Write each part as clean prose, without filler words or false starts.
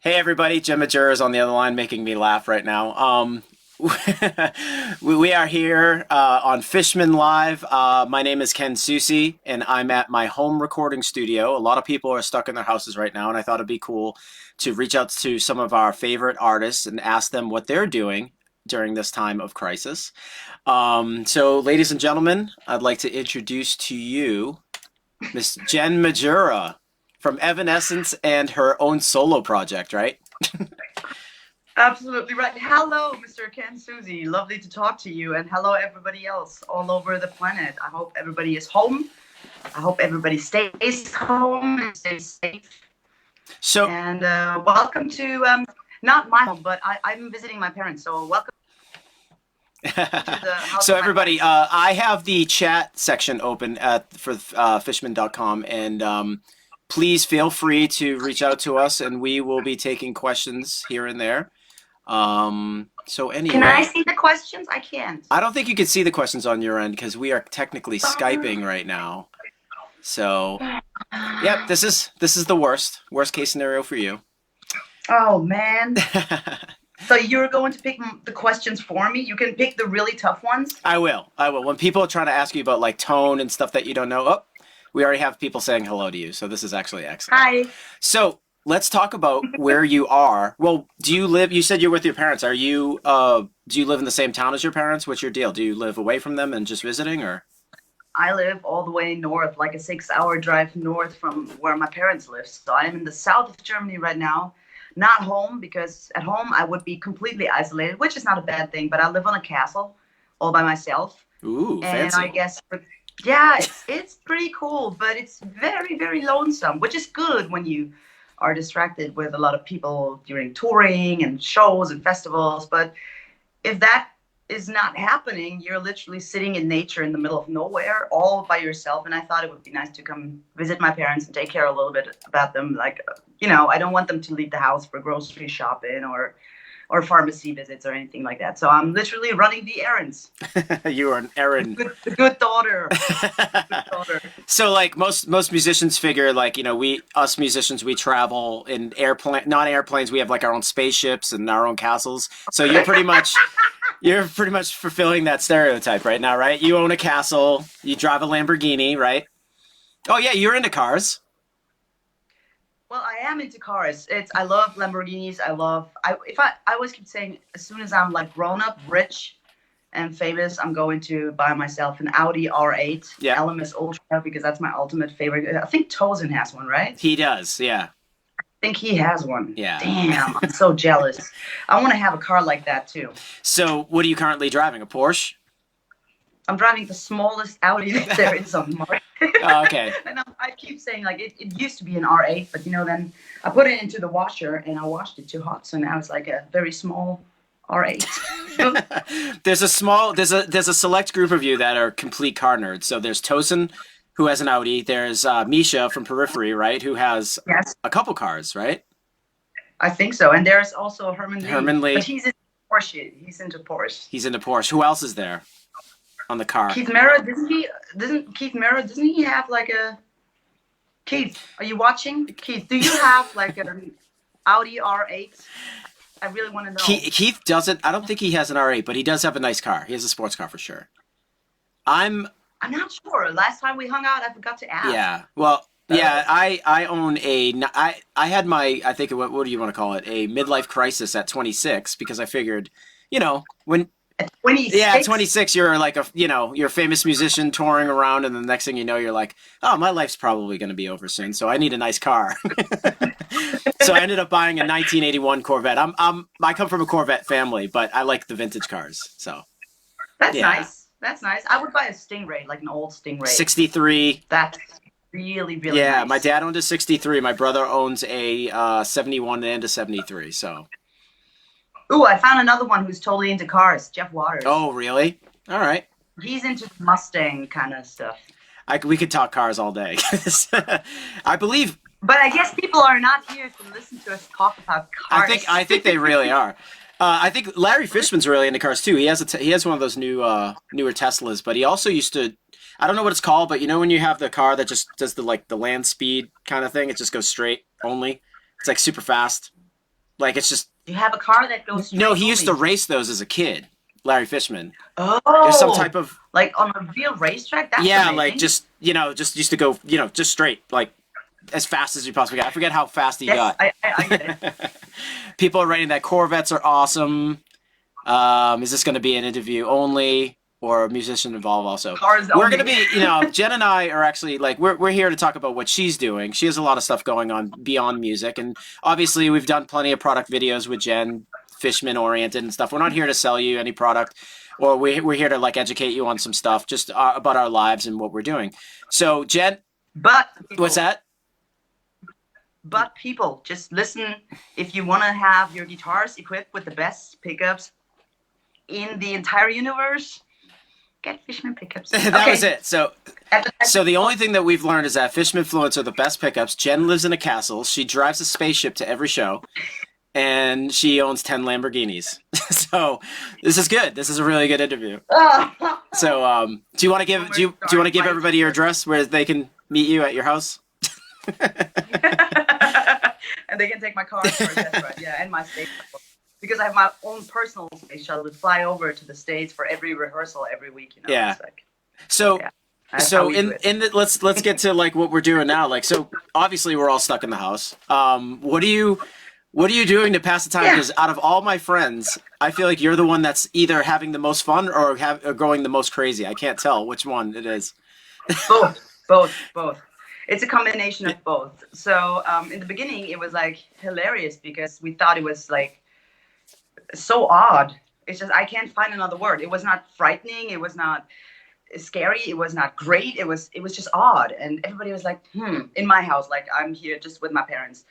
Hey everybody, Jim Majura is on the other line making me laugh right now. We are here on Fishman Live. My name is Ken Susi, and I'm at my home recording studio. A lot of people are stuck in their houses right now, and I thought it'd be cool to reach out to some of our favorite artists and ask them what they're doing during this time of crisis. So, ladies and gentlemen, I'd like to introduce to you Miss Jen Majura from Evanescence and her own solo project, right? Absolutely right. Hello, Mr. Ken Susie. Lovely to talk to you. And hello, everybody else all over the planet. I hope everybody is home. I hope everybody stays home and stays safe. So, And welcome to, not my home, but I'm visiting my parents. So welcome to the house so of my everybody, parents. I have the chat section open for fishman.com, and please feel free to reach out to us, and we will be taking questions here and there. So Can I anyway, see the questions? I can't. I don't think you can see the questions on your end because we are technically Skyping right now. So, yep, this is the worst case scenario for you. Oh, man. So you're going to pick the questions for me? You can pick the really tough ones? I will. I will. When people are trying to ask you about like tone and stuff that you don't know, oh, we already have people saying hello to you. So this is actually excellent. Hi. So let's talk about where you are. Well, do you live? You said you're with your parents. Are you? Do you live in the same town as your parents? What's your deal? Do you live away from them and just visiting, or? I live all the way north, like a 6-hour drive north from where my parents live. So I'm in the south of Germany right now. Not home, because at home I would be completely isolated, which is not a bad thing. But I live on a castle all by myself. Ooh, And I fancy. guess, yeah, it's pretty cool, but it's very, very lonesome, which is good when you are distracted with a lot of people during touring and shows and festivals. But if that is not happening, you're literally sitting in nature in the middle of nowhere all by yourself. And I thought it would be nice to come visit my parents and take care a little bit about them. Like, I don't want them to leave the house for grocery shopping or pharmacy visits or anything like that. So I'm literally running the errands. You are an errand. The good daughter. Good daughter. So like most musicians figure like we us musicians we travel in airplane not airplanes, we have like our own spaceships and our own castles. So you're pretty much fulfilling that stereotype right now, right? You own a castle, you drive a Lamborghini, right? Oh yeah, you're into cars. Well, I am into cars. I love Lamborghinis. I always keep saying, as soon as I'm like grown up, rich, and famous, I'm going to buy myself an Audi R8 Yeah, LMS Ultra because that's my ultimate favorite. I think Tosin has one, right? he does. Yeah, I think he has one. yeah. Damn, I'm so jealous. I want to have a car like that too. So what are you currently driving? A Porsche? I'm driving the smallest Audi that there is on the market. Oh, okay. And I keep saying, like, it used to be an R8, but then I put it into the washer and I washed it too hot. So now it's like a very small R8. There's a select group of you that are complete car nerds. So there's Tosin, who has an Audi. There's Misha from Periphery, right, who has Yes, a couple cars, right? I think so. And there's also Herman Lee, Herman but Lee, he's into Porsche. He's into Porsche. he's into Porsche. Who else is there on the car? Keith Mara, doesn't he have like a Keith? Are you watching? Keith, do you have like an Audi R8? I really want to know. Keith doesn't. I don't think he has an R8, but he does have a nice car. He has a sports car for sure. I'm I'm not sure. Last time we hung out, I forgot to ask. Yeah. Well, Uh, yeah. I own I had my I think what do you want to call it, a midlife crisis at 26 because I figured, when at yeah, at 26. 26 you're like you're a famous musician touring around, and the next thing you know you're like, oh, my life's probably going to be over soon, so I need a nice car. So I ended up buying a 1981 Corvette. I come from a Corvette family, but I like the vintage cars. So That's yeah, nice. That's nice. I would buy a Stingray, like an old Stingray. 63. That's really, really Yeah, my nice. dad owned a 63. My brother owns a 71 and a 73. So, Ooh, I found another one who's totally into cars, Jeff Waters. oh, really? All right. He's into Mustang kind of stuff. We could talk cars all day. I believe. But I guess people are not here to listen to us talk about I cars. think. I think they really are. I think Larry Fishman's really into cars too. He has one of those newer Teslas, but he also used to. I don't know what it's called, but when you have the car that just does the land speed kind of thing, it just goes straight only. It's like super fast. Like it's just You have a car that goes no. straight He used to only. race those as a kid, Larry Fishman. There's some Oh, type of like on a real racetrack? That's yeah, like amazing. just just used to go just straight like as fast as you possibly got. I forget how fast he Yes, got. I get it. People are writing that Corvettes are awesome. Is this going to be an interview only or a musician involved also? Cars We're going to only. be, Jen and I are actually like, we're here to talk about what she's doing. She has a lot of stuff going on beyond music. And obviously, we've done plenty of product videos with Jen, Fishman oriented and stuff. We're not here to sell you any product or we're here to like educate you on some stuff just about our lives and what we're doing. So, Jen, But what's people, that? but people, just listen. If you want to have your guitars equipped with the best pickups in the entire universe, get Fishman pickups. That was Okay. it. So Advertising. So the only thing that we've learned is that Fishman Fluents are the best pickups. Jen lives in a castle. She drives a spaceship to every show, and she owns 10 Lamborghinis. So this is good. This is a really good interview. So do you want to give do you want to give everybody your address where they can meet you at your house? And they can take my car for a test ride, yeah, and my stage shuttle. Because I have my own personal space shuttle to fly over to the States for every rehearsal every week, Yeah. It's like, So yeah, that's how so we do in it. in the, let's get to like what we're doing now. Like so obviously we're all stuck in the house. What are you doing to pass the time? Yeah, Because out of all my friends, I feel like you're the one that's either having the most fun or going the most crazy. I can't tell which one it is. both. It's a combination of both. So in the beginning, it was like hilarious because we thought it was like so odd. It's just I can't find another word. It was not frightening. It was not scary. It was not great. It was just odd. And everybody was like, in my house, like I'm here just with my parents.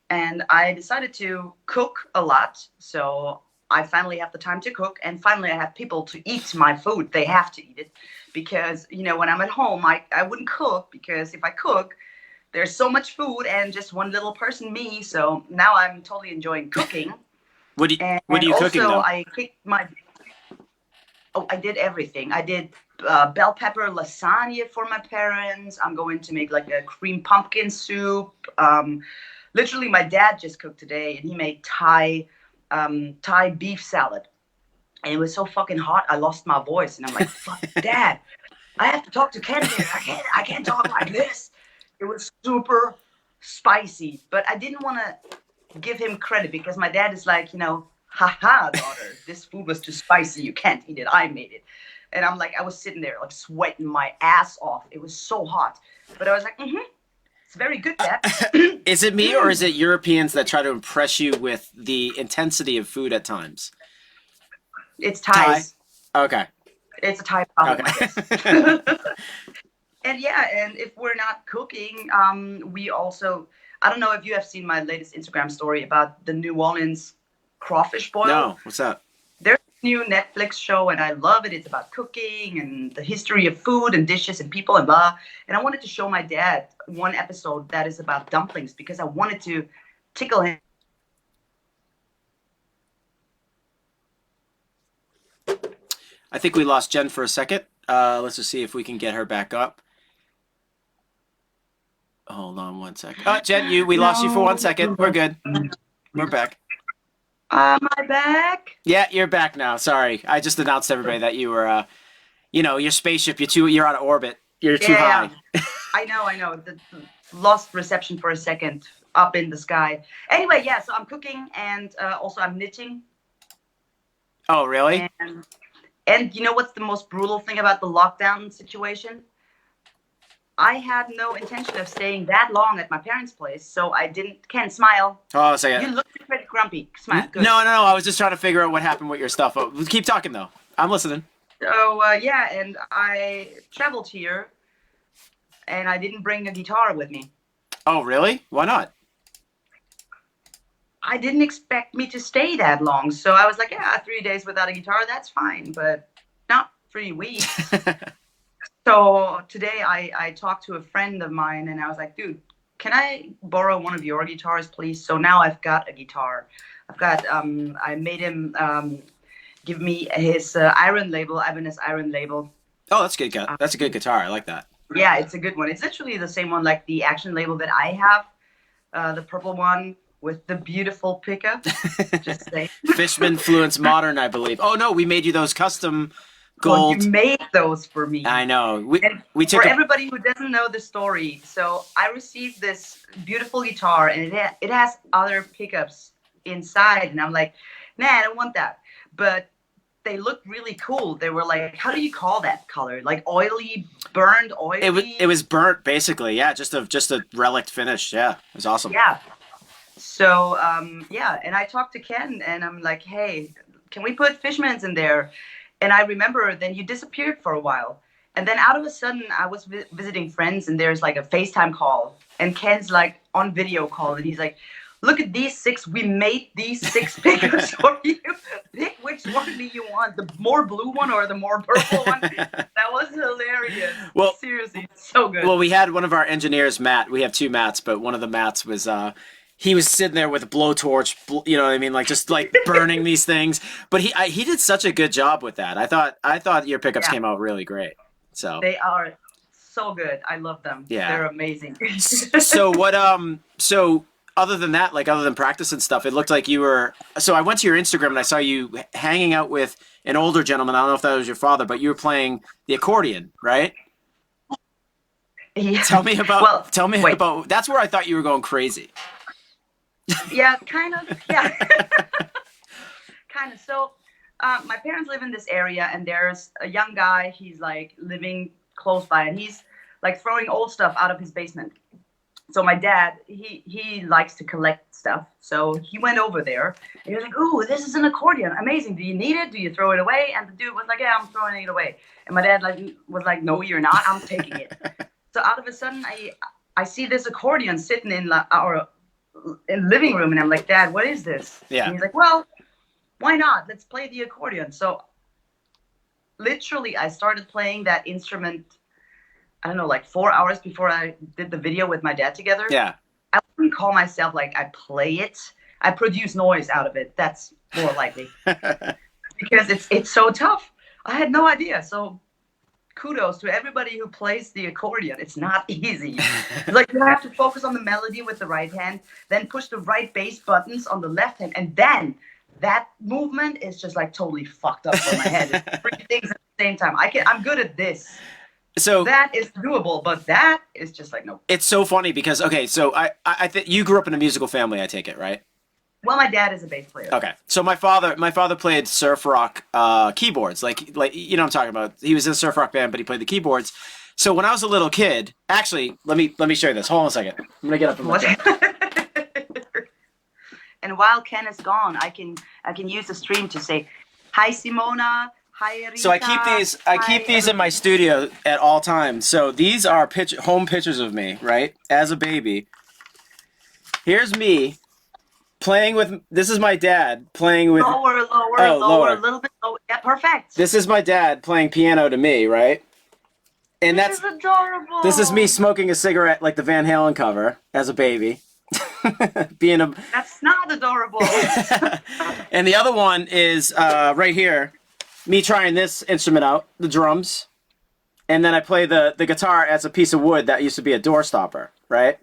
And I decided to cook a lot. So I finally have the time to cook. And finally, I have people to eat my food. They have to eat it. Because, when I'm at home, I wouldn't cook because if I cook, there's so much food and just one little person, me. So now I'm totally enjoying cooking. What are And you cooking also, though? I kicked my Oh, I did everything. I did bell pepper lasagna for my parents. I'm going to make like a cream pumpkin soup. Literally, my dad just cooked today, and he made Thai beef salad, and it was so fucking hot. I lost my voice, and I'm like, "Fuck, Dad, I have to talk to Ken here. I can't talk like this." It was super spicy, but I didn't want to give him credit because my dad is like, haha, daughter, this food was too spicy. You can't eat it. I made it. And I'm like, I was sitting there like sweating my ass off. It was so hot. But I was like, it's very good, Dad. Is it me or is it Europeans that try to impress you with the intensity of food at times? It's Thai? Thais. Okay. It's a Thai problem, I Okay. guess. And yeah, and if we're not cooking, we also, I don't know if you have seen my latest Instagram story about the New Orleans crawfish boil. No, what's that? There's a new Netflix show, and I love it. It's about cooking and the history of food and dishes and people and blah. And I wanted to show my dad one episode that is about dumplings because I wanted to tickle him. I think we lost Jen for a second. Let's just see if we can get her back up. Hold on one sec. Oh, Jen, we lost you for 1 second. We're good. We're back. Am I back? Yeah, you're back now. Sorry, I just announced to everybody that you were, your spaceship. You're out of orbit. You're too high. I know. The lost reception for a second up in the sky. Anyway, yeah. So I'm cooking and also I'm knitting. Oh, really? And you know what's the most brutal thing about the lockdown situation? I had no intention of staying that long at my parents' place, so I can't smile. Oh, a second. You look pretty grumpy. Smile. Good. No. I was just trying to figure out what happened with your stuff. Keep talking though. I'm listening. So yeah, and I traveled here, and I didn't bring a guitar with me. Oh, really? Why not? I didn't expect me to stay that long, so I was like, yeah, 3 days without a guitar, that's fine, but not 3 weeks. So today I talked to a friend of mine and I was like, dude, can I borrow one of your guitars, please? So now I've got a guitar. I made him give me his Iron label, Ibanez Iron label. Oh, that's good. That's a good guitar. I like that. Yeah, it's a good one. It's literally the same one like the Action label that I have, the purple one. with the beautiful pickup. Just say. Fishman Fluence Modern, I believe. Oh no, we made you those custom Well, you gold. made those for me. I know. And We for took a everybody who doesn't know the story, so I received this beautiful guitar, and it has other pickups inside, and I'm like, nah, I don't want that. But they looked really cool. They were like, how do you call that color? Like oily, burned oily. it was burnt basically. Yeah, just a relic finish. Yeah, it was awesome. Yeah. So yeah, and I talked to Ken, and I'm like, hey, can we put Fishmans in there? And I remember then you disappeared for a while. And then out of a sudden, I was visiting friends, and there's like a FaceTime call. And Ken's like on video call, and he's like, look at these 6. We made these 6 pictures for you. Pick which one do you want, the more blue one or the more purple one? That was hilarious. Well, seriously, so good. Well, we had one of our engineers, Matt. We have 2 Matts, but one of the Matts was he was sitting there with a blowtorch, you know what I mean, like just like burning these things. But he did such a good job with that. I thought your pickups came out really great. So they are so good. I love them. Yeah, they're amazing. So what? So other than that, like other than practice and stuff, it looked like you were. So I went to your Instagram and I saw you hanging out with an older gentleman. I don't know if that was your father, but you were playing the accordion, right? Yeah. Tell me about. Well, tell me about. That's where I thought you were going crazy. Yeah, kind of. Yeah, kind of. So, my parents live in this area, and there's a young guy. He's like living close by, and he's like throwing old stuff out of his basement. So my dad, he likes to collect stuff. So he went over there, and he was like, "Ooh, this is an accordion, amazing. Do you need it? Do you throw it away?" And the dude was like, "Yeah, I'm throwing it away." And my dad was like, "No, you're not. I'm taking it." So out of a sudden, I see this accordion sitting in our living room, and I'm like, "Dad, what is this?" Yeah. And he's like, "Well, why not? Let's play the accordion." So literally, I started playing that instrument, I don't know, like 4 hours before I did the video with my dad together. Yeah. I wouldn't call myself like I play it. I produce noise out of it. That's more likely. Because it's so tough. I had no idea. So kudos to everybody who plays the accordion. It's not easy. It's like you have to focus on the melody with the right hand, then push the right bass buttons on the left hand, and then that movement is just like totally fucked up for my head. It's 3 things at the same time. I'm good at this. So that is doable, but that is just like no. It's so funny because okay, so I think you grew up in a musical family, I take it, right? Well, my dad is a bass player. Okay, so my father played surf rock keyboards, like you know what I'm talking about. He was in a surf rock band, but he played the keyboards. So when I was a little kid, actually, let me show you this. Hold on a second. I'm gonna get up from And while Ken is gone, I can use the stream to say, "Hi, Simona. Hi, Rita. So I keep these in my studio at all times. So these are home pictures of me, right, as a baby. Here's me playing with. This is my dad playing with. Lower, a little bit lower. Yeah, perfect. This is my dad playing piano to me, right? And this is adorable. This is me smoking a cigarette like the Van Halen cover as a baby. That's not adorable. And the other one is right here. Me trying this instrument out, the drums, and then I play the guitar as a piece of wood that used to be a door stopper, right?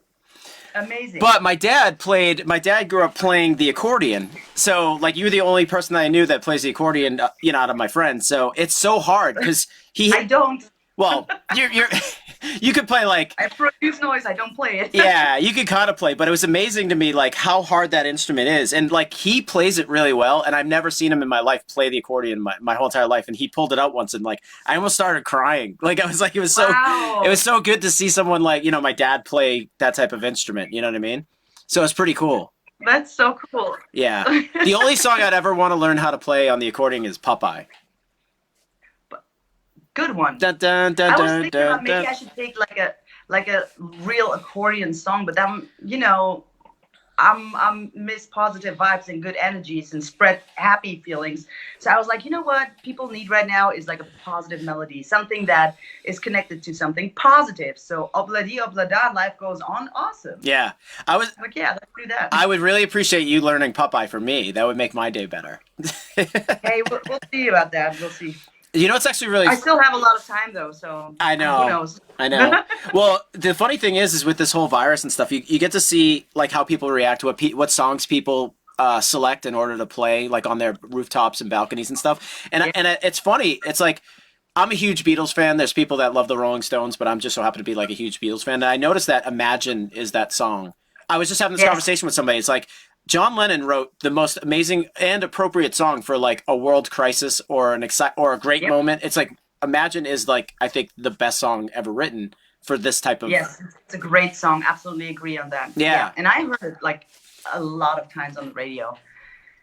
Amazing. But my dad grew up playing the accordion. So like you're the only person that I knew that plays the accordion, you know, out of my friends. So it's so hard because I don't. Well, you could play like I produce noise. I don't play it. Yeah, you could kind of play, but it was amazing to me like how hard that instrument is, and like he plays it really well. And I've never seen him in my life play the accordion my whole entire life. And he pulled it out once, and like I almost started crying. Like I was like, it was so good to see someone like my dad play that type of instrument. You know what I mean? So it's pretty cool. That's so cool. Yeah. The only song I'd ever want to learn how to play on the accordion is Popeye. Good one. Dun, dun, dun, I was dun, thinking dun, maybe I should take like a real accordion song, but then I'm miss positive vibes and good energies and spread happy feelings. So I was like, you know what people need right now is like a positive melody, something that is connected to something positive. So obladi oblada, life goes on. Awesome. Yeah, I was like, yeah, let's do that. I would really appreciate you learning Popeye for me. That would make my day better. Hey, we'll see about that. We'll see. You know, it's actually really. I still have a lot of time though, so I who know. knows? I know. Well, the funny thing is with this whole virus and stuff, you get to see like how people react to what songs people select in order to play like on their rooftops and balconies and stuff. Yeah. And it's funny. It's like I'm a huge Beatles fan. There's people that love the Rolling Stones, but I'm just so happen to be like a huge Beatles fan. And I noticed that Imagine is that song. I was just having this Yes. conversation with somebody. It's like John Lennon wrote the most amazing and appropriate song for like a world crisis or or a great Yep. moment. It's like Imagine is like I think the best song ever written for this type of. Yes, it's a great song. Absolutely agree on that. Yeah. And I heard it like a lot of times on the radio.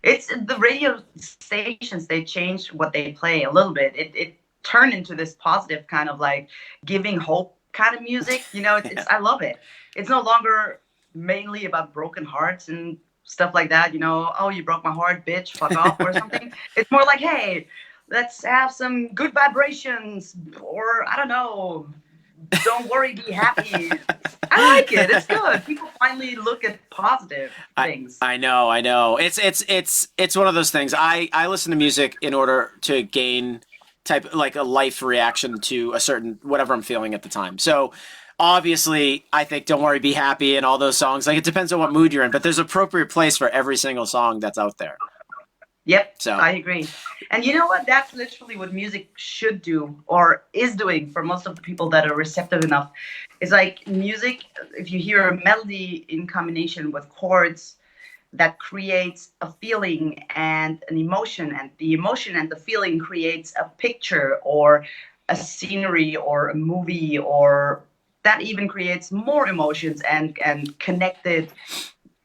It's the radio stations, they changed what they play a little bit. It turned into this positive kind of like giving hope kind of music. You know, it's I love it. It's no longer mainly about broken hearts and stuff like that. You know, oh, you broke my heart, bitch, fuck off or something. It's more like, hey, let's have some good vibrations, or I don't know, don't worry, be happy. I like it. It's good. People finally look at positive things. I know, I know. It's one of those things. I listen to music in order to gain type like a life reaction to a certain whatever I'm feeling at the time. So obviously, I think "Don't Worry, Be Happy" and all those songs. Like it depends on what mood you're in, but there's appropriate place for every single song that's out there. Yep, So I agree. And you know what? That's literally what music should do or is doing for most of the people that are receptive enough. It's like music, if you hear a melody in combination with chords, that creates a feeling and an emotion, and the emotion and the feeling creates a picture or a scenery or a movie, or that even creates more emotions and connected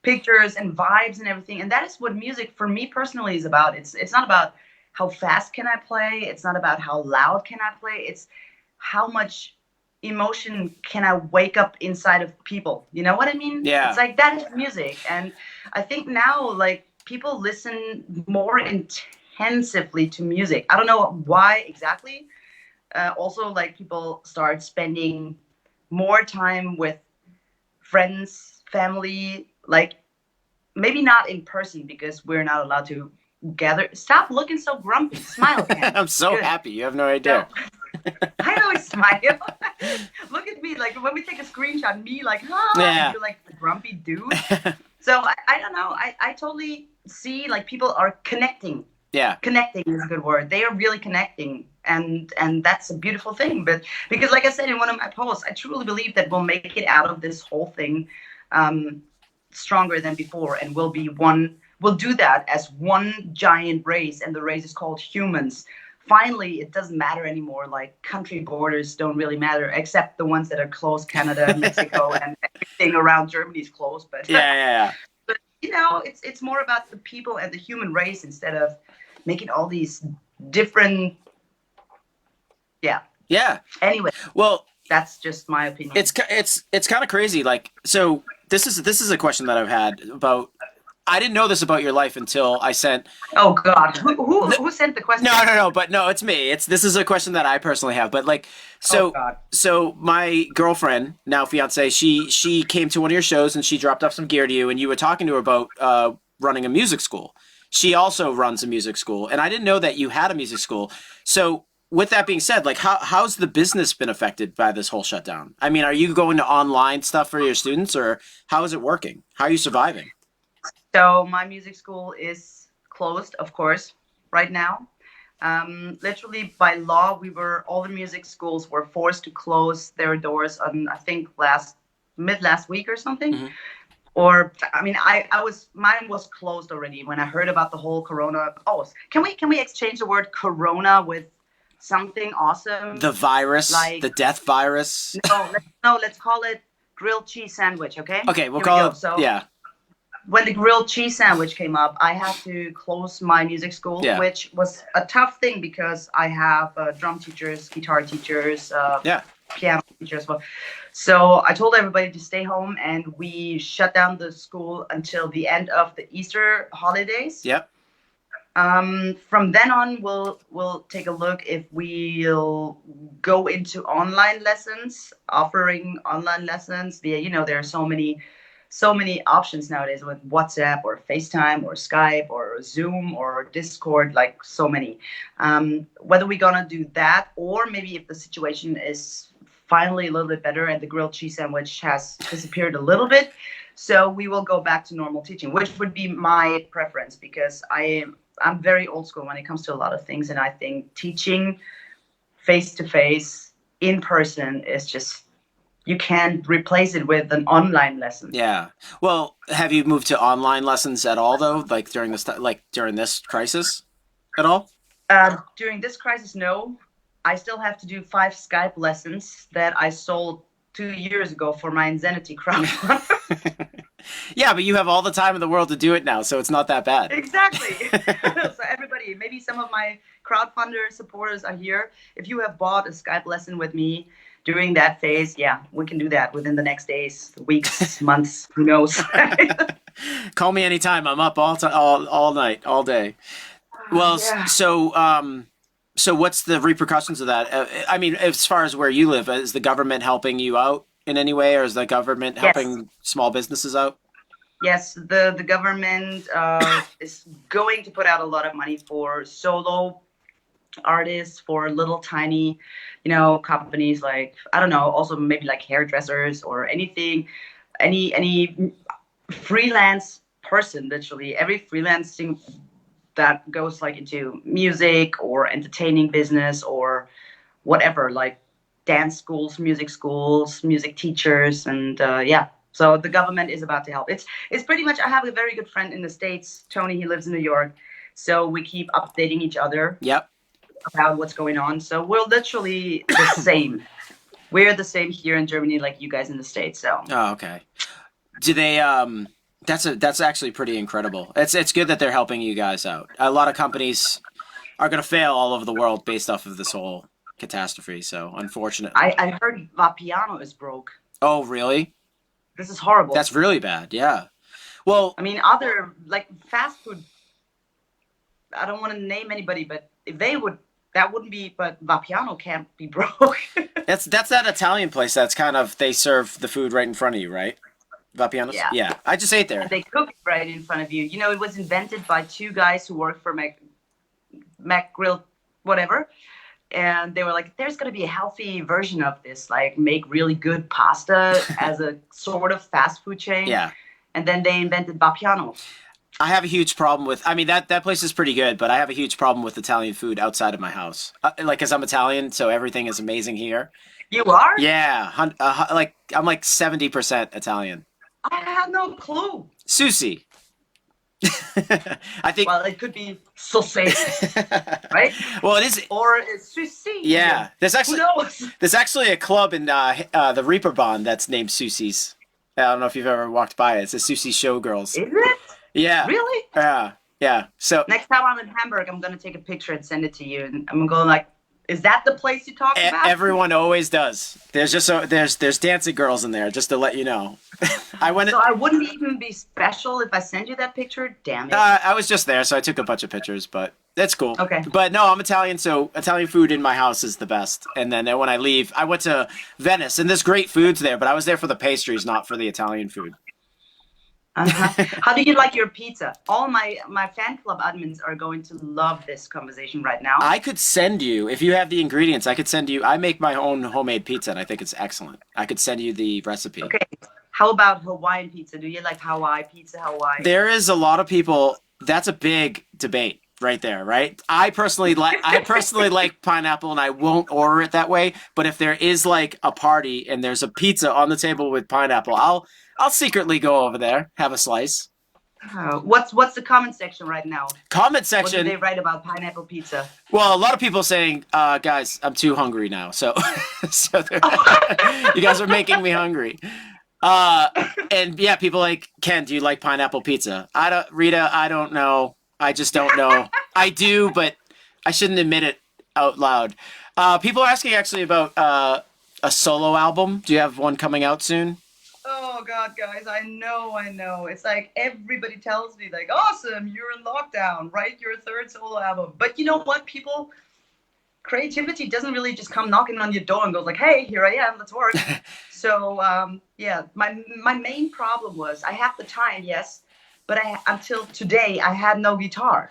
pictures and vibes and everything. And that is what music for me personally is about. It's not about how fast can I play, it's not about how loud can I play, it's how much emotion can I wake up inside of people. You know what I mean? Yeah. It's like that is music. And I think now like people listen more intensively to music. I don't know why exactly. Also like people start spending more time with friends, family, like maybe not in person because we're not allowed to gather. Stop looking so grumpy. Smile, Ken. I'm so Good. happy. You have no idea. I always smile. Look at me, like when we take a screenshot, me like, ah, Yeah. and you're like the grumpy dude. So I don't know. I totally see like people are connecting. Yeah. Connecting is a good word. They are really connecting, and that's a beautiful thing. But because, like I said in one of my posts, I truly believe that we'll make it out of this whole thing stronger than before, and we'll be one. We'll do that as one giant race, and the race is called humans. Finally, it doesn't matter anymore. Like country borders don't really matter, except the ones that are closed. Canada, Mexico, and everything around Germany is closed. But Yeah. but you know, it's more about the people and the human race instead of making all these different. Yeah. Anyway, Well, that's just my opinion. it's kind of crazy. Like, so this is a question that I've had about. I didn't know this about your life until I sent. Oh God, who sent the question? No, but no, it's me. This is a question that I personally have. But like, so Oh, God. so my girlfriend, now fiance, she came to one of your shows and she dropped off some gear to you, and you were talking to her about running a music school. She also runs a music school, and I didn't know that you had a music school. So with that being said, like how's the business been affected by this whole shutdown? I mean, are you going to online stuff for your students, or how is it working? How are you surviving? So my music school is closed, of course, right now. Literally by law, all the music schools were forced to close their doors on, I think, mid last week or something. Mm-hmm. Or I mean, mine was closed already when I heard about the whole corona. Oh, can we exchange the word corona with something awesome? The virus, like the death virus. Let's call it grilled cheese sandwich. Okay. Okay, we'll Here call we go. it. So, yeah. when the grilled cheese sandwich came up, I had to close my music school, Yeah. which was a tough thing because I have drum teachers, guitar teachers, piano teachers as well. So I told everybody to stay home, and we shut down the school until the end of the Easter holidays. Yep. From then on, we'll take a look if we'll go into online lessons, offering online lessons. There are so many so many options nowadays with WhatsApp or FaceTime or Skype or Zoom or Discord, like so many. Whether we're gonna do that, or maybe if the situation is finally a little bit better and the grilled cheese sandwich has disappeared a little bit, so we will go back to normal teaching, which would be my preference, because I'm very old school when it comes to a lot of things, and I think teaching face to face in person is just, you can't replace it with an online lesson. Yeah. Well, have you moved to online lessons at all though? Like during this crisis at all? During this crisis, no. I still have to do 5 Skype lessons that I sold 2 years ago for my Insanity crowdfund. Yeah, but you have all the time in the world to do it now, so it's not that bad. Exactly. So everybody, maybe some of my crowdfunder supporters are here. If you have bought a Skype lesson with me during that phase, yeah, we can do that within the next days, weeks, months, who knows. Call me anytime. I'm up all night, all day. Well, Yeah. so what's the repercussions of that? I mean, as far as where you live, is the government helping you out in any way, or is the government Yes. helping small businesses out? Yes, the government is going to put out a lot of money for solo artists, for little tiny, companies, like, I don't know, also maybe like hairdressers or anything, any freelance person, literally every freelancing that goes like into music or entertaining business or whatever, like dance schools, music teachers, and yeah. So the government is about to help. It's pretty much. I have a very good friend in the States, Tony. He lives in New York, so we keep updating each other Yep. about what's going on. So we're literally the same. We're the same here in Germany, like you guys in the States. So Oh, okay. Do they? That's actually pretty incredible. It's good that they're helping you guys out. A lot of companies are going to fail all over the world based off of this whole catastrophe. So unfortunately. I heard Vapiano is broke. Oh, really? This is horrible. That's really bad. Yeah. Well, I mean, other like fast food. I don't want to name anybody, but if they would, that wouldn't be. But Vapiano can't be broke. that's that Italian place that's kind of, they serve the food right in front of you, right? Vapiano's? Yeah. Yeah. I just ate there. They cook it right in front of you. It was invented by 2 guys who work for Mac Grill, whatever. And they were like, there's going to be a healthy version of this, like make really good pasta as a sort of fast food chain. Yeah. And then they invented Vapiano. I have a huge problem with, I mean, that place is pretty good, but I have a huge problem with Italian food outside of my house. Like, because I'm Italian, so everything is amazing here. You are? Yeah. Like, I'm like 70% Italian. I had no clue. Sushi. I think. Well, it could be sausage, right? Well, it is. Or it's sushi. Yeah. There's Who knows? actually a club in the Reeperbahn that's named Susie's. I don't know if you've ever walked by it. It's a Sushi Showgirls. Is it? Yeah. Really? Yeah. Yeah. So next time I'm in Hamburg, I'm going to take a picture and send it to you. And I'm going like, is that the place you talk about? Everyone always does. There's there's dancing girls in there, just to let you know. So I wouldn't even be special if I send you that picture? Damn it. I was just there, so I took a bunch of pictures, but that's cool. Okay. But no, I'm Italian, so Italian food in my house is the best. And then when I leave, I went to Venice, and there's great foods there, but I was there for the pastries, not for the Italian food. Uh-huh. How do you like your pizza? All my fan club admins are going to love this conversation right now. I could send you, if you have the ingredients, I make my own homemade pizza, and I think it's excellent. I could send you the recipe. Okay. How about Hawaiian pizza? Do you like Hawaii? There is a lot of people, that's a big debate right there, right? I personally like pineapple, and I won't order it that way, but if there is like a party and there's a pizza on the table with pineapple, I'll secretly go over there, have a slice. What's the comment section right now? Comment section. What do they write about pineapple pizza? Well, a lot of people saying, guys, I'm too hungry now. So, you guys are making me hungry. And yeah, people like, Ken, do you like pineapple pizza? Rita, I don't know. I just don't know. I do, but I shouldn't admit it out loud. People are asking actually about a solo album. Do you have one coming out soon? Oh God, guys, I know. It's like everybody tells me, like, awesome, you're in lockdown, write your 3rd solo album. But you know what, people? creativity doesn't really just come knocking on your door and goes like, "Hey, here I am, let's work." So yeah, my main problem was I have the time, yes, but until today I had no guitar.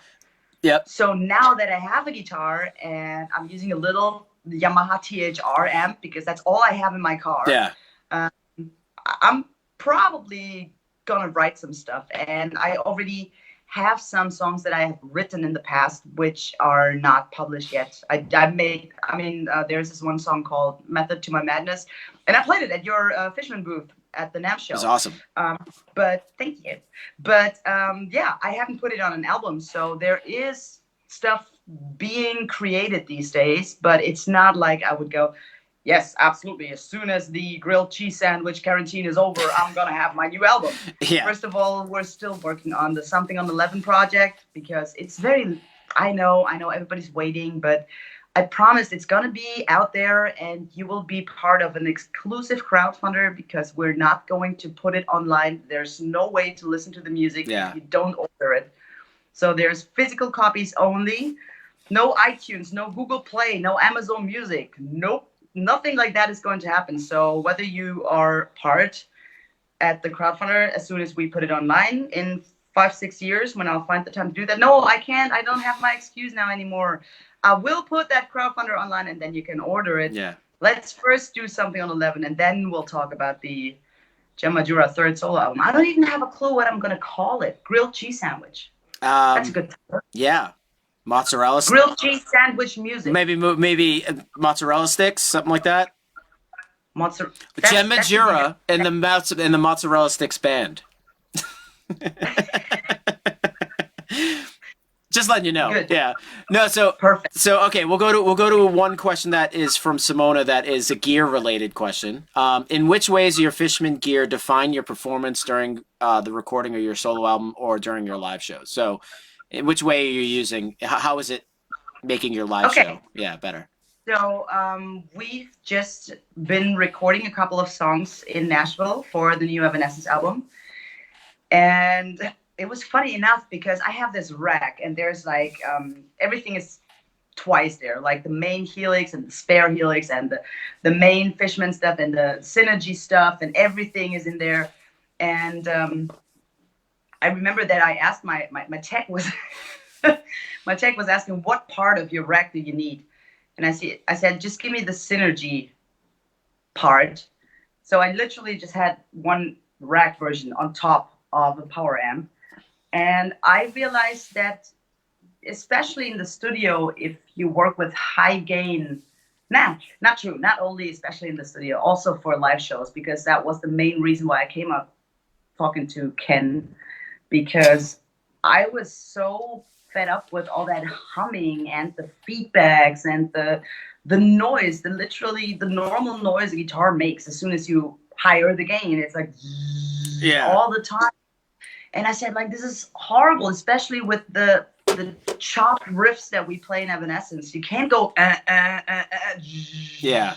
Yep. So now that I have a guitar and I'm using a little Yamaha THR amp because that's all I have in my car. Yeah. Um, I'm probably gonna write some stuff, and I already have some songs that I have written in the past which are not published yet. There's this one song called "Method to My Madness," and I played it at your Fishman booth at the NAMM show. It's awesome. But thank you. But yeah, I haven't put it on an album, so there is stuff being created these days, but it's not like I would go, yes, absolutely. As soon as the grilled cheese sandwich quarantine is over, I'm gonna have my new album. Yeah. First of all, we're still working on the Something on 11 project because it's very. I know everybody's waiting, but I promise it's gonna be out there, and you will be part of an exclusive crowdfunder because we're not going to put it online. There's no way to listen to the music if you don't order it. So there's physical copies only. No iTunes, no Google Play, no Amazon Music. Nope. Nothing like that is going to happen. So whether you are part at the crowdfunder as soon as we put it online in 5-6 years when I'll find the time to do that. No, I can't. I don't have my excuse now anymore. I will put that crowdfunder online and then you can order it. Yeah. Let's first do Something on 11 and then we'll talk about the Jem Majura third solo album. I don't even have a clue what I'm going to call it. Grilled cheese sandwich. That's a good title. Yeah. Mozzarella grilled cheese sandwich music. Maybe mozzarella sticks, something like that. Jem Majura and the mozzarella sticks band. Just letting you know. Good. Yeah. No, so perfect. So okay, we'll go to one question that is from Simona that is a gear related question. In which ways your Fishman gear define your performance during the recording of your solo album or during your live shows? So in which way are you using? How is it making your live show? Yeah, better. So we've just been recording a couple of songs in Nashville for the new Evanescence album, and it was funny enough because I have this rack and there's like everything is twice there, like the main helix and the spare helix and the main Fishman stuff and the synergy stuff and everything is in there. And I remember that I asked my tech was my tech was asking, what part of your rack do you need? And I said, just give me the synergy part. So I literally just had one rack version on top of the power amp. And I realized that, especially in the studio, if you work with high gain, not true, not only especially in the studio, also for live shows, because that was the main reason why I came up talking to Ken, because I was so fed up with all that humming and the feedbacks and the noise, literally the normal noise a guitar makes as soon as you higher the gain. It's like all the time. And I said, like, this is horrible, especially with the chopped riffs that we play in Evanescence. You can't go yeah.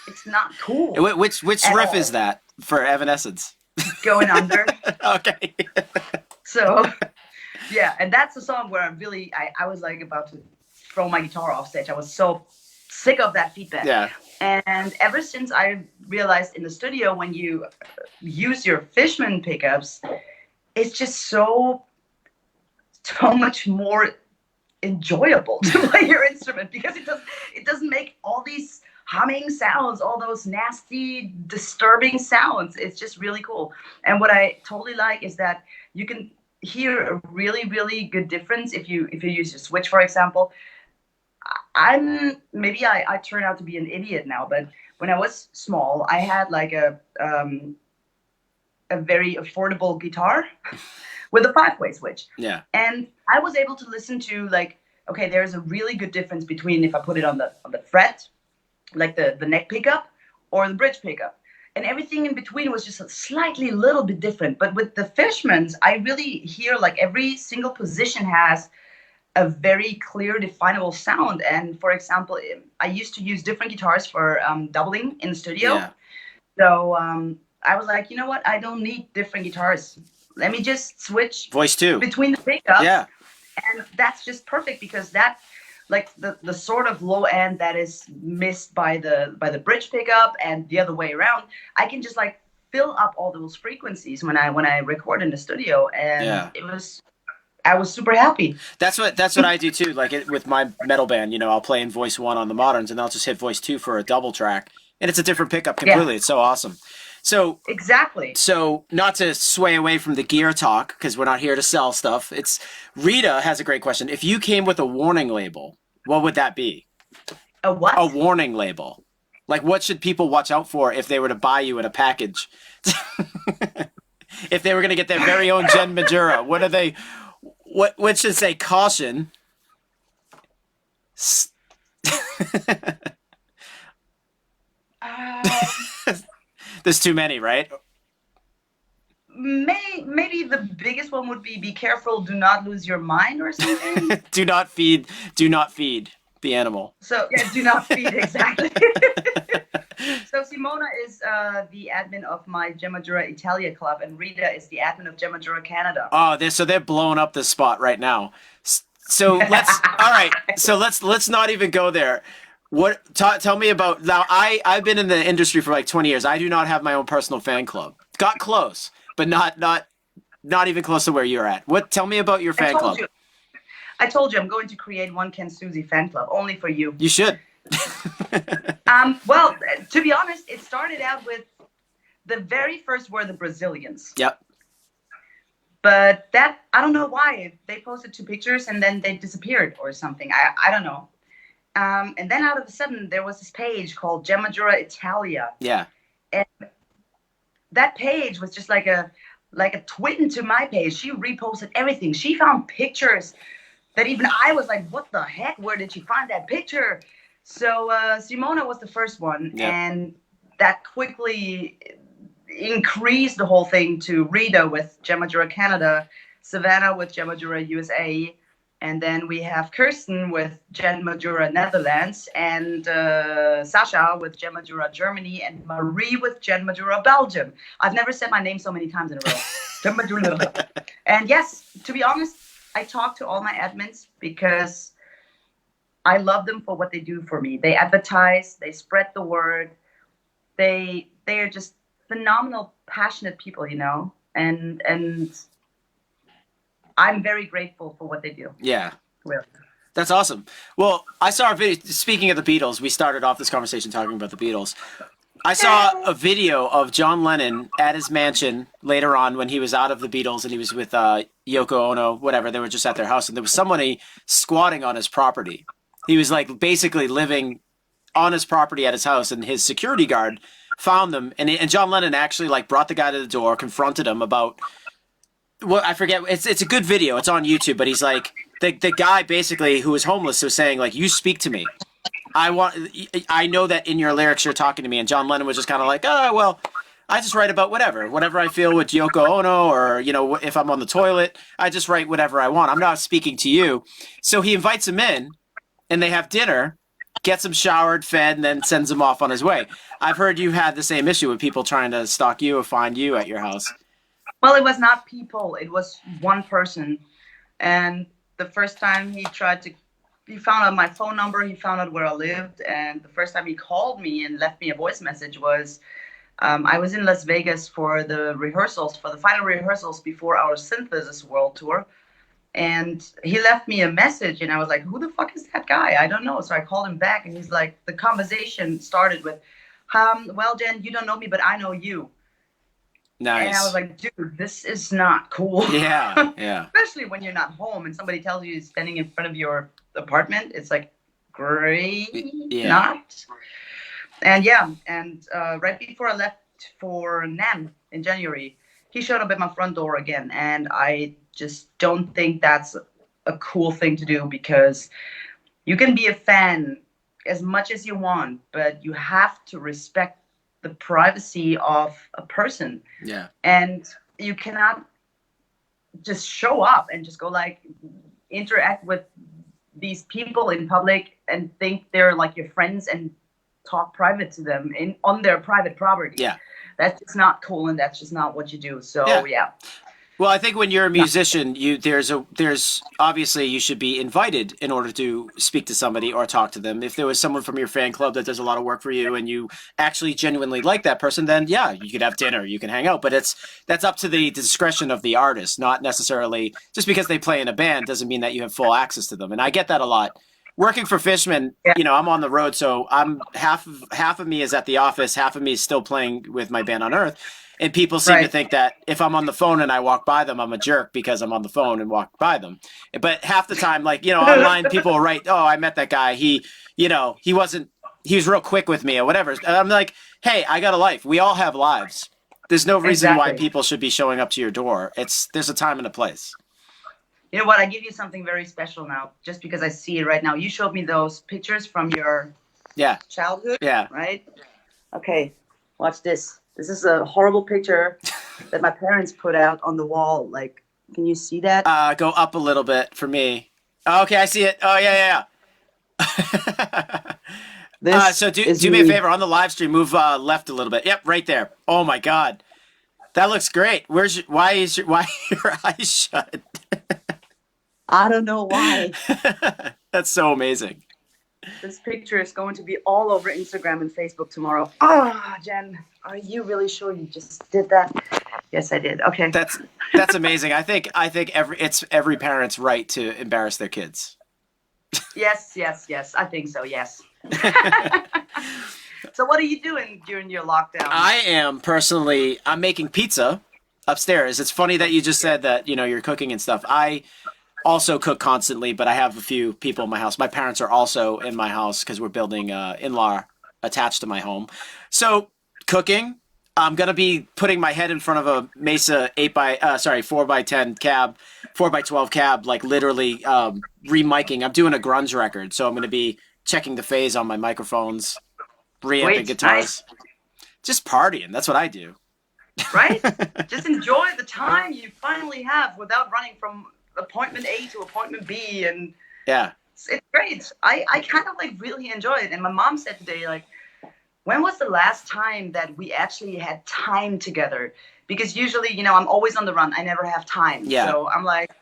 It's not cool. Which riff is that for Evanescence? Going Under. Okay. So, yeah, and that's a song where I was like about to throw my guitar off stage. I was so sick of that feedback. Yeah. And ever since I realized in the studio, when you use your Fishman pickups, it's just so much more enjoyable to play your instrument because it doesn't make all these humming sounds, all those nasty, disturbing sounds. It's just really cool. And what I totally like is that you can hear a really, really good difference if you use your switch, for example. Maybe I turn out to be an idiot now, but when I was small, I had like a very affordable guitar with a 5-way switch. Yeah. And I was able to listen to like, okay, there's a really good difference between if I put it on the fret, like the neck pickup, or the bridge pickup. And everything in between was just a slightly little bit different. But with the Fishmans, I really hear like every single position has a very clear, definable sound. And for example, I used to use different guitars for doubling in the studio. Yeah. So I was like, you know what? I don't need different guitars. Let me just switch voice too between the pickups. Yeah. And that's just perfect because that, like the sort of low end that is missed by the bridge pickup and the other way around, I can just like fill up all those frequencies when I record in the studio, and Yeah. it was I was super happy. That's what I do too. Like with my metal band, I'll play in voice one on the moderns, and I'll just hit voice two for a double track, and it's a different pickup Yeah, completely. It's so awesome. So exactly. so not to sway away from the gear talk because we're not here to sell stuff. It's Rita has a great question. If you came with a warning label, what would that be? A A what? warning label. Like what should people watch out for if they were to buy you in a package? If they were going to get their very own Jen Majura, what are they? What should say caution? Um, There's too many, right? maybe the biggest one would be careful, do not lose your mind or something. Do not feed. Do not feed the animal. So yeah, do not feed exactly. So Simona is the admin of my Gemadura Italia club, and Rita is the admin of Gemadura Canada. Oh, they're blowing up this spot right now. So let's all right. So let's not even go there. Tell me about now. I've been in the industry for like 20 years. I do not have my own personal fan club. Got close, but not even close to where you're at. Tell me about your I fan told club. you. I told you I'm going to create one Ken Susie fan club only for you. You should. Well, to be honest, it started out with the very first were the Brazilians. Yep. But that, I don't know why. They posted two pictures and then they disappeared or something. I don't know. And then out of a sudden, there was this page called Gemadura Italia. Yeah. And that page was just like a twin to my page. She reposted everything. She found pictures that even I was like, what the heck? Where did she find that picture? So Simona was the first one. Yep. And that quickly increased the whole thing to Rita with Gemadura Canada, Savannah with Gemadura USA, and then we have Kirsten with Gemadura Netherlands, and Sasha with Gemadura Germany, and Marie with Gemadura Belgium. I've never said my name so many times in a row. Gemadura. And yes, to be honest, I talk to all my admins because I love them for what they do for me. They advertise, they spread the word. They are just phenomenal, passionate people, and I'm very grateful for what they do. Yeah. Really. That's awesome. Well, I saw a video. Speaking of the Beatles, we started off this conversation talking about the Beatles. I saw a video of John Lennon at his mansion later on when he was out of the Beatles and he was with Yoko Ono, whatever. They were just at their house, and there was somebody squatting on his property. He was like basically living on his property at his house, and his security guard found them. And John Lennon actually like brought the guy to the door, confronted him about what I forget. It's a good video. It's on YouTube, but he's like the guy basically who was homeless was saying like, "You speak to me. I know that in your lyrics you're talking to me." And John Lennon was just kind of like, "Oh, well, I just write about whatever I feel with Yoko Ono, or if I'm on the toilet, I just write whatever I want. I'm not speaking to you." So he invites him in, and they have dinner, gets him showered, fed, and then sends him off on his way. I've heard you had the same issue with people trying to stalk you or find you at your house. Well, it was not people. It was one person. And the first time he found out my phone number, he found out where I lived. And the first time he called me and left me a voice message was, I was in Las Vegas for the final rehearsals before our Synthesis World Tour. And he left me a message, and I was like, who the fuck is that guy? I don't know. So I called him back, and he's like, the conversation started with, well, Jen, you don't know me, but I know you. Nice. And I was like, dude, this is not cool. Yeah, yeah. Especially when you're not home and somebody tells you standing in front of your apartment. It's like, great, Yeah. not. And yeah, and right before I left for NAMM in January, he showed up at my front door again. And I just don't think that's a cool thing to do, because you can be a fan as much as you want, but you have to respect the privacy of a person. Yeah. And you cannot just show up and just go like interact with these people in public and think they're like your friends and talk private to them on their private property. Yeah. That's just not cool, and that's just not what you do. So yeah. Well, I think when you're a Not, musician, there's obviously you should be invited in order to speak to somebody or talk to them. If there was someone from your fan club that does a lot of work for you and you actually genuinely like that person, then yeah, you could have dinner, you can hang out. But that's up to the discretion of the artist, not necessarily just because they play in a band doesn't mean that you have full access to them. And I get that a lot. Working for Fishman, yeah, I'm on the road, so I'm half of me is at the office, half of me is still playing with my band on Earth. And people seem to right. think that if I'm on the phone and I walk by them, I'm a jerk because I'm on the phone and walk by them. But half the time, like, online people will write, oh, I met that guy. He was real quick with me or whatever. And I'm like, hey, I got a life. We all have lives. There's no reason why Exactly. people should be showing up to your door. There's a time and a place. You know what? I give you something very special now, just because I see it right now. You showed me those pictures from your Yeah. childhood, Yeah. right? Okay, watch this. This is a horrible picture that my parents put out on the wall. Like, can you see that? Go up a little bit for me. Oh, okay, I see it. Oh, yeah, yeah. This So do is do me a me. favor on the live stream. Move left a little bit. Yep, right there. Oh my God, that looks great. Why your eyes shut? I don't know why. That's so amazing. This picture is going to be all over Instagram and Facebook tomorrow. Ah, Jen, are you really sure you just did that? Yes, I did. Okay. That's amazing. I think it's every parent's right to embarrass their kids. Yes, yes, yes. I think so. Yes. So, what are you doing during your lockdown? I'm making pizza upstairs. It's funny that you just said that you're cooking and stuff. I also cook constantly, but I have a few people in my house. My parents are also in my house because we're building in-law attached to my home. So cooking, I'm gonna be putting my head in front of a Mesa 4x10 cab, 4x12 cab, like literally remiking. I'm doing a grunge record, so I'm gonna be checking the phase on my microphones, reamping Sweet, nice, guitars, just partying. That's what I do. right? Just enjoy the time you finally have without running from appointment A to appointment B, and Yeah. it's great. I kind of like really enjoy it. And my mom said today, like, when was the last time that we actually had time together? Because usually, I'm always on the run. I never have time. Yeah. So I'm like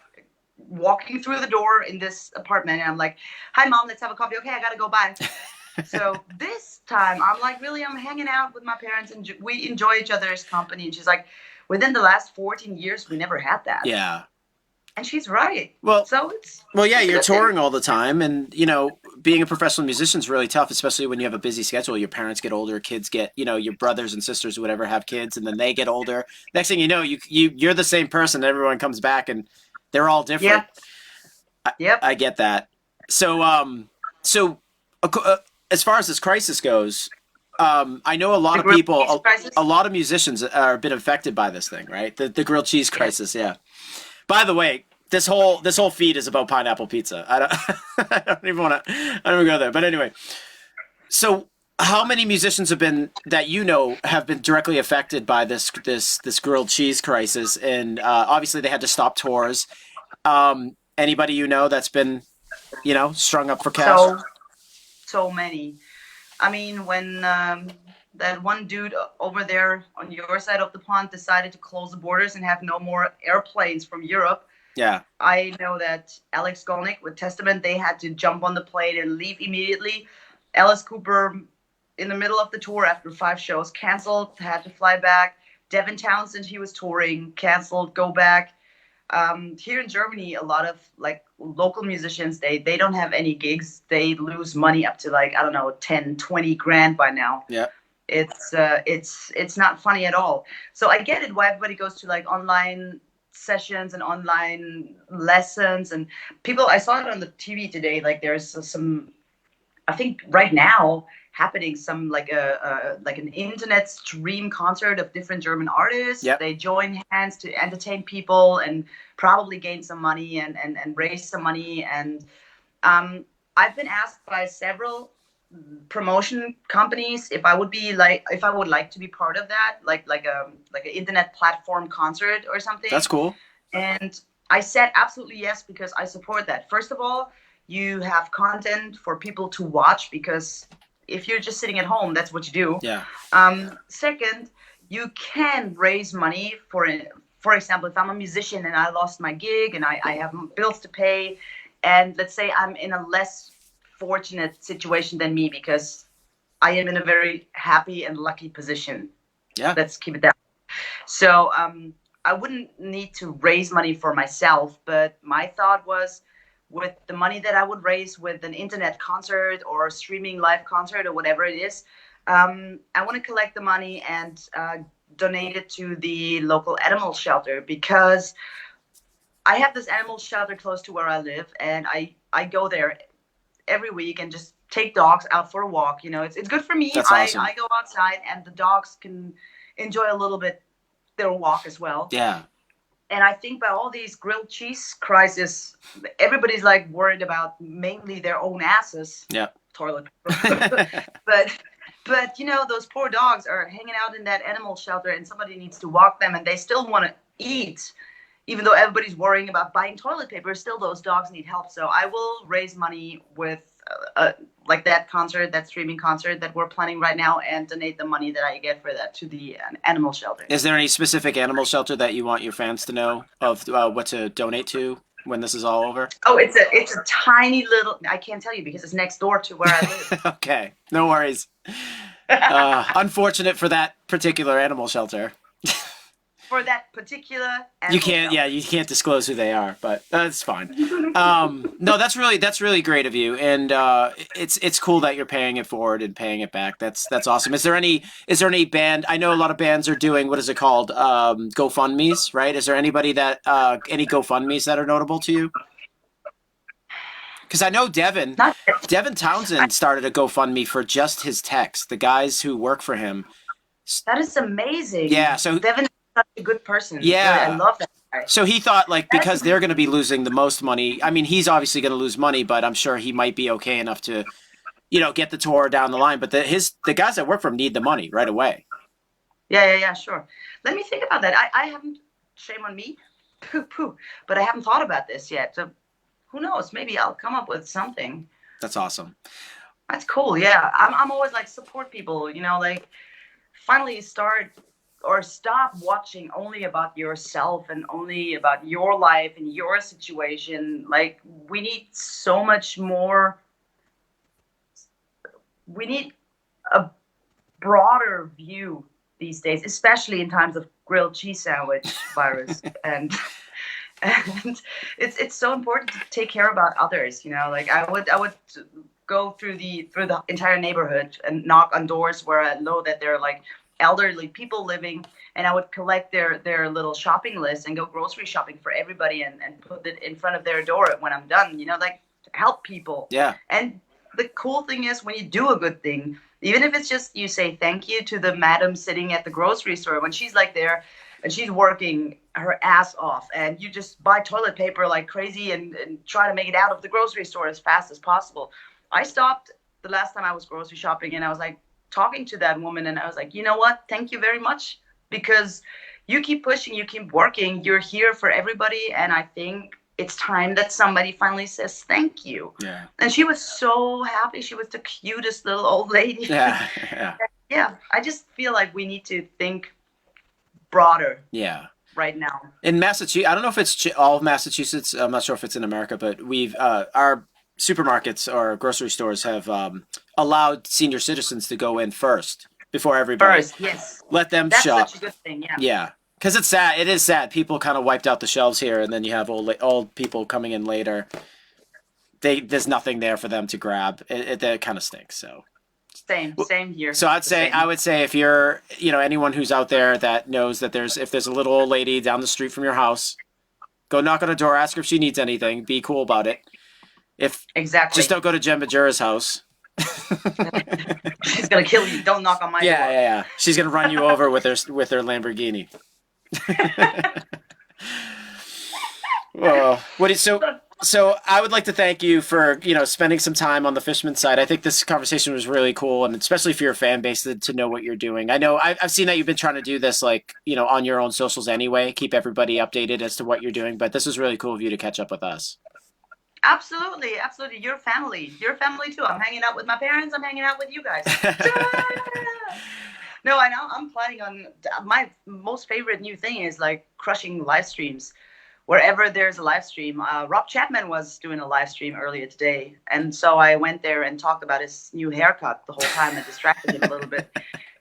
walking through the door in this apartment, and I'm like, "Hi, mom, let's have a coffee." Okay, I gotta go. Bye. So this time, I'm hanging out with my parents, and we enjoy each other's company. And she's like, within the last 14 years, we never had that. Yeah. And she's right. Well, So it's Well, yeah, a you're good thing. touring all the time, and being a professional musician is really tough, especially when you have a busy schedule. Your parents get older, kids get, your brothers and sisters, or whatever, have kids, and then they get older. Next thing you know, you're the same person. Everyone comes back, and they're all different. Yep. Yep. I get that. So, as far as this crisis goes, I know a lot The of grilled people, cheese crisis. a lot of musicians are a bit affected by this thing, right? The grilled cheese Yes. crisis, yeah. By the way, this whole feed is about pineapple pizza. I don't, I don't even want to. I don't even go there. But anyway, so how many musicians have been directly affected by this grilled cheese crisis? And obviously they had to stop tours. Anybody that's been strung up for cash? So many. I mean, when that one dude over there on your side of the pond decided to close the borders and have no more airplanes from Europe, Yeah, I know that Alex Skolnick with Testament, they had to jump on the plane and leave immediately. Alice Cooper, in the middle of the tour after 5 shows, canceled, had to fly back. Devin Townsend, he was touring, canceled, go back. Here in Germany, a lot of like local musicians, they don't have any gigs. They lose money up to like, I don't know, 10, 20 grand by now. yeah, It's not funny at all. So I get it why everybody goes to like online sessions and online lessons, and people, I saw it on the TV today, like there's some, I think right now happening, some like an internet stream concert of different German artists. yep, They join hands to entertain people and probably gain some money and raise some money. And I've been asked by several promotion companies if I would like to be part of that, like an internet platform concert or something. that's cool. And I said absolutely yes, because I support that. First of all, you have content for people to watch, because if you're just sitting at home, that's what you do. Yeah, Second, you can raise money for example, if I'm a musician and I lost my gig and I have bills to pay, and let's say I'm in a less fortunate situation than me because I am in a very happy and lucky position. Yeah. Let's keep it that way. So I wouldn't need to raise money for myself, but my thought was, with the money that I would raise with an internet concert or a streaming live concert or whatever it is, I want to collect the money and donate it to the local animal shelter, because I have this animal shelter close to where I live, and I go there every week and just take dogs out for a walk. You know, it's good for me. That's awesome. I go outside and the dogs can enjoy a little bit their walk as well. Yeah. And I think by all these grilled cheese crisis, everybody's like worried about mainly their own asses. Yeah. Toilet paper. but you know, those poor dogs are hanging out in that animal shelter, and somebody needs to walk them, and they still want to eat. Even though everybody's worrying about buying toilet paper, still those dogs need help. So I will raise money with like that concert, that streaming concert that we're planning right now, and donate the money that I get for that to the animal shelter. Is there any specific animal shelter that you want your fans to know of what to donate to when this is all over? Oh, it's a tiny little, I can't tell you because it's next door to where I live. Okay, no worries. Unfortunate for that particular animal shelter. For that particular animal you can't shelter. you can't disclose who they are, but that's fine. No, that's really great of you, and it's cool that you're paying it forward and paying it back. That's awesome. Is there any band? I know a lot of bands are doing, what is it called, GoFundmes, right? Is there anybody that any GoFundmes that are notable to you? Because I know Devin Townsend started a GoFundMe for just his techs, the guys who work for him. That is amazing. Yeah, so Devin is such a good person. Yeah, I love that guy. So he thought, like, because they're going to be losing the most money. I mean, he's obviously going to lose money, but I'm sure he might be okay enough to, you know, get the tour down the line. But the guys that work for him need the money right away. Yeah, sure. Let me think about that. I haven't, shame on me, but I haven't thought about this yet. So who knows? Maybe I'll come up with something. That's awesome. That's cool. Yeah, I'm always like, support people. You know, like, finally start or stop watching only about yourself and only about your life and your situation. Like, we need so much more. We need a broader view these days, especially in times of grilled cheese sandwich virus. and it's so important to take care about others. You know, like I would go through the entire neighborhood and knock on doors where I know that there are like elderly people living, and I would collect their little shopping list and go grocery shopping for everybody and put it in front of their door when I'm done. You know, like, help people. Yeah. And the cool thing is, when you do a good thing, even if it's just you say thank you to the madam sitting at the grocery store when she's like there and she's working her ass off, and you just buy toilet paper like crazy and try to make it out of the grocery store as fast as possible. I stopped the last time I was grocery shopping, and I was like talking to that woman, and I was like, you know what? Thank you very much, because you keep pushing, you keep working, you're here for everybody, and I think it's time that somebody finally says thank you. Yeah. And she was so happy. She was the cutest little old lady. Yeah. Yeah. I just feel like we need to think broader. Yeah. Right now. In Massachusetts, I don't know if it's all of Massachusetts. I'm not sure if it's in America, but we've our supermarkets or grocery stores have allowed senior citizens to go in first before everybody. First, yes. Let them That's shop. such a good thing. Yeah. Yeah. Because it's sad. It is sad. People kind of wiped out the shelves here, and then you have old people coming in later. There's nothing there for them to grab. It kind of stinks. So Same here. So I would say if you're, you know, anyone who's out there that knows that if there's a little old lady down the street from your house, go knock on her door, ask her if she needs anything. Be cool about it. Exactly. Just don't go to Jen Bajura's house. She's gonna kill you. Don't knock on my door. Yeah. She's gonna run you over with her Lamborghini. Well, so I would like to thank you for, you know, spending some time on the Fishman side. I think this conversation was really cool, and especially for your fan base to know what you're doing. I know I've seen that you've been trying to do this, like, you know, on your own socials anyway, keep everybody updated as to what you're doing. But this was really cool of you to catch up with us. Absolutely. You're family. You're family too. I'm hanging out with my parents. I'm hanging out with you guys. No, I know I'm planning on my most favorite new thing is like crushing live streams. Wherever there's a live stream, Rob Chapman was doing a live stream earlier today, and so I went there and talked about his new haircut the whole time and distracted him a little bit.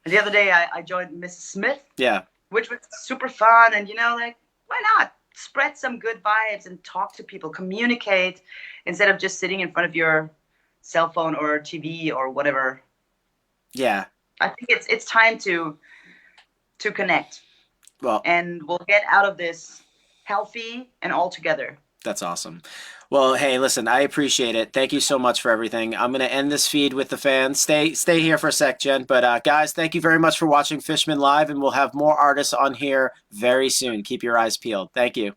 And the other day I joined Mrs. Smith, Yeah. which was super fun, and like why not spread some good vibes and talk to people, communicate instead of just sitting in front of your cell phone or TV or whatever. Yeah. I think it's time to connect, Well, and we'll get out of this healthy and all together. that's awesome. Well, hey, listen, I appreciate it. Thank you so much for everything. I'm gonna end this feed with the fans. Stay here for a sec, Jen. But guys, thank you very much for watching Fishman Live, and we'll have more artists on here very soon. Keep your eyes peeled. Thank you.